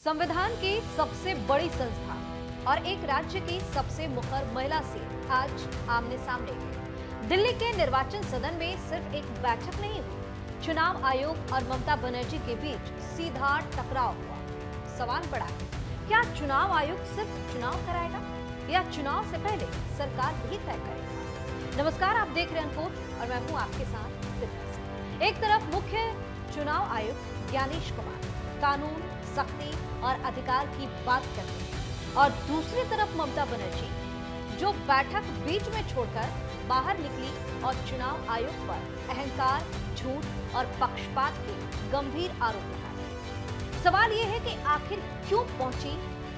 संविधान की सबसे बड़ी संस्था और एक राज्य की सबसे मुखर महिला से आज आमने सामने है। दिल्ली के निर्वाचन सदन में सिर्फ एक बैठक नहीं हुई, चुनाव आयोग और ममता बनर्जी के बीच सीधा टकराव हुआ। सवाल बड़ा है, क्या चुनाव आयोग सिर्फ चुनाव कराएगा या चुनाव से पहले सरकार भी तय करेगा? नमस्कार, आप देख रहे हैं अनकोट और मैं हूं आपके साथ दिव्या सिंह। एक तरफ मुख्य चुनाव आयुक्त ज्ञानेश कुमार कानून, सख्ती और अधिकार की बात करते हैं और दूसरी तरफ ममता बनर्जी जो बैठक बीच में छोड़कर बाहर निकली और चुनाव आयोग पर अहंकार, झूठ और पक्षपात के गंभीर आरोप लगाए। सवाल यह है कि आखिर क्यों पहुंची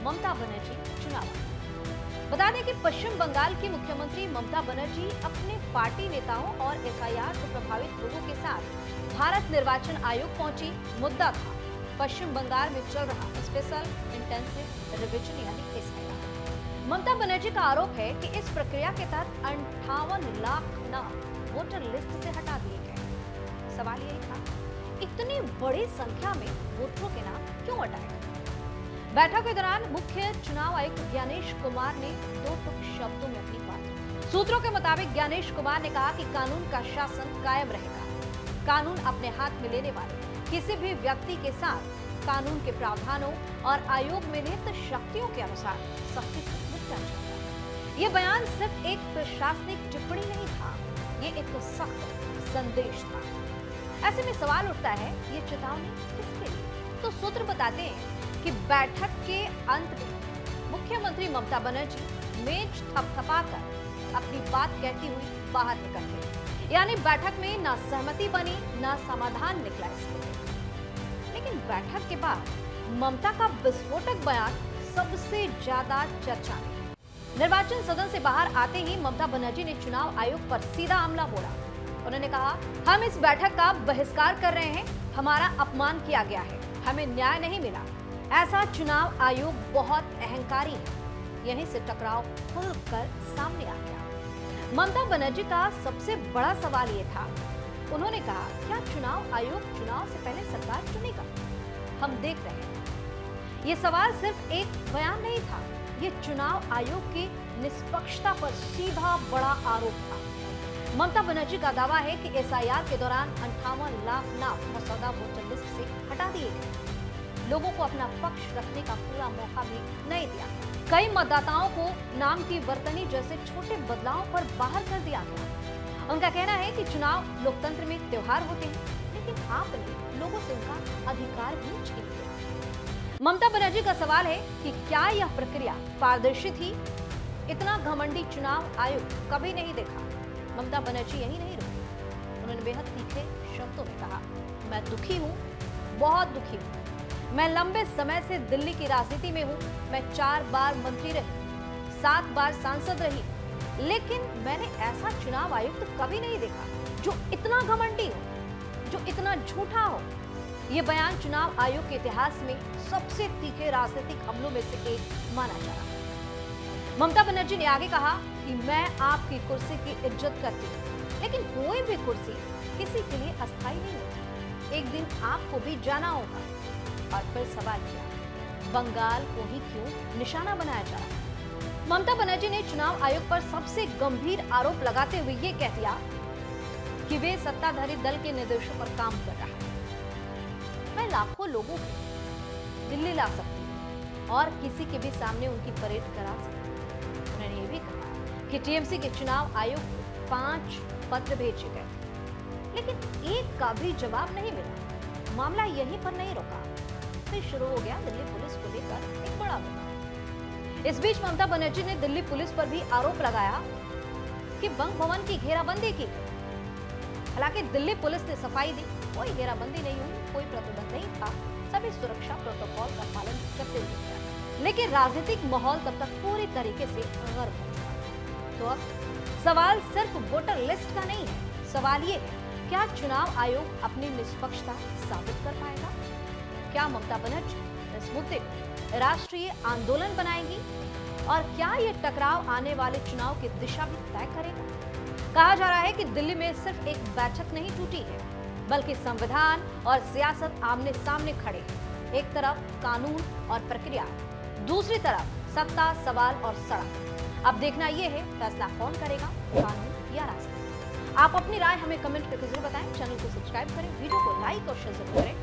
ममता बनर्जी चुनाव आयोग? बता दें कि पश्चिम बंगाल की मुख्यमंत्री ममता बनर्जी अपने पार्टी नेताओं और एसआईआर से प्रभावित लोगों के साथ भारत निर्वाचन आयोग पहुंची। मुद्दा था पश्चिम बंगाल में चल रहा स्पेशल इंटेंसिव रिवीजन यानी एसआईआर। ममता बनर्जी का आरोप है कि इस प्रक्रिया के तहत 58 लाख नाम वोटर लिस्ट से हटा दिए गए। सवाल यही था, इतनी बड़ी संख्या में वोटरों के नाम क्यों हटाए गए? बैठक के दौरान मुख्य चुनाव आयुक्त ज्ञानेश कुमार ने दो टूक शब्दों में अपनी बात रखी। सूत्रों के मुताबिक ज्ञानेश कुमार ने कहा कि कानून का शासन कायम रहेगा। कानून अपने हाथ में लेने वाले किसी भी व्यक्ति के साथ कानून के प्रावधानों और आयोग में निहित शक्तियों के अनुसार सख्ती से निपटा जाएगा। ये बयान सिर्फ एक प्रशासनिक टिप्पणी नहीं था, ये एक सख्त संदेश था। ऐसे में सवाल उठता है, ये चेतावनी किसके लिए? तो सूत्र बताते हैं कि बैठक के अंत में मुख्यमंत्री ममता बनर्जी मेज थपथपाकर अपनी बात कहती हुई बाहर निकल गई। यानी बैठक में ना सहमति बनी, ना समाधान निकला इसको। लेकिन बैठक के बाद ममता का विस्फोटक बयान सबसे ज्यादा चर्चा में। निर्वाचन सदन से बाहर आते ही ममता बनर्जी ने चुनाव आयोग पर सीधा हमला बोला। उन्होंने कहा, हम इस बैठक का बहिष्कार कर रहे हैं, हमारा अपमान किया गया है, हमें न्याय नहीं मिला। ऐसा चुनाव आयोग बहुत अहंकारी है। यहीं से टकराव खुलकर सामने आ गया। ममता बनर्जी का सबसे बड़ा सवाल ये था, उन्होंने कहा, क्या चुनाव आयोग चुनाव से पहले सरकार चुनेगा? हम देख रहे हैं। ये सवाल सिर्फ एक बयान नहीं था, ये चुनाव आयोग की निष्पक्षता पर सीधा बड़ा आरोप था। ममता बनर्जी का दावा है कि एसआईआर के दौरान 58 लाख नाम मसौदा वोटर लिस्ट से हटा दिए गए। लोगों को अपना पक्ष रखने का पूरा मौका भी नहीं दिया। कई मतदाताओं को नाम की वर्तनी जैसे छोटे बदलावों पर बाहर कर दिया गया। उनका कहना है कि चुनाव लोकतंत्र में त्योहार होते हैं, लेकिन आपने लोगों से उनका अधिकार भी छीन लिया। ममता बनर्जी का सवाल है कि क्या यह प्रक्रिया पारदर्शी थी? इतना घमंडी चुनाव आयोग कभी नहीं देखा। ममता बनर्जी यही नहीं रुकी। उन्होंने बेहद तीखे शब्दों में कहा, मैं दुखी हूँ, बहुत दुखी हूँ। मैं लंबे समय से दिल्ली की राजनीति में हूँ। मैं 4 बार मंत्री रही, 7 बार सांसद रही, लेकिन मैंने ऐसा चुनाव आयुक्त कभी नहीं देखा जो इतना घमंडी हो, जो इतना झूठा हो। यह बयान चुनाव आयोग के इतिहास में सबसे तीखे राजनीतिक हमलों में से एक माना जा रहा है। ममता बनर्जी ने आगे कहा कि मैं आपकी कुर्सी की इज्जत करती हूँ, लेकिन कोई भी कुर्सी किसी के लिए अस्थायी नहीं होती। एक दिन आपको भी जाना होगा। और फिर सवाल किया, बंगाल को ही क्यों निशाना बनाया जा रहा है? ममता बनर्जी ने चुनाव आयोग पर सबसे गंभीर आरोप लगाते हुए ये कह दिया कि वे सत्ताधारी दल के निर्देशों पर काम कर रहा है। मैं लाखों लोगों को दिल्ली ला सकती हूँ और किसी के भी सामने उनकी परेड करा सकती हूँ। उन्होंने ये भी कहा कि टीएमसी के चुनाव आयोग को 5 पत्र भेजे गए, लेकिन एक का भी जवाब नहीं मिला। मामला यहीं पर नहीं रुका, फिर शुरू हो गया दिल्ली पुलिस को लेकर एक बड़ा विवाद। इस बीच ममता बनर्जी ने दिल्ली पुलिस पर भी आरोप लगाया कि बंग भवन की घेराबंदी की गई। हालांकि दिल्ली पुलिस ने सफाई दी, कोई घेराबंदी नहीं हुई, कोई प्रतिबंध नहीं था, सभी सुरक्षा प्रोटोकॉल का पालन करते हुए। लेकिन राजनीतिक माहौल तब तक पूरी तरीके से गर्म हो चुका। तो अब सवाल सिर्फ वोटर लिस्ट का नहीं है, सवाल ये है, क्या चुनाव आयोग अपनी निष्पक्षता साबित कर पाएगा? क्या ममता बनर्जी इस मुद्दे को राष्ट्रीय आंदोलन बनाएंगी? और क्या ये टकराव आने वाले चुनाव की दिशा भी तय करेगा? कहा जा रहा है कि दिल्ली में सिर्फ एक बैठक नहीं टूटी है, बल्कि संविधान और सियासत आमने सामने खड़े हैं। एक तरफ कानून और प्रक्रिया, दूसरी तरफ सत्ता, सवाल और सड़क। अब देखना यह है फैसला कौन करेगा, कानून या रास्ता। आप अपनी राय हमें कमेंट करके जरूर बताएं। चैनल को सब्सक्राइब करें, वीडियो को लाइक और शेयर जरूर करें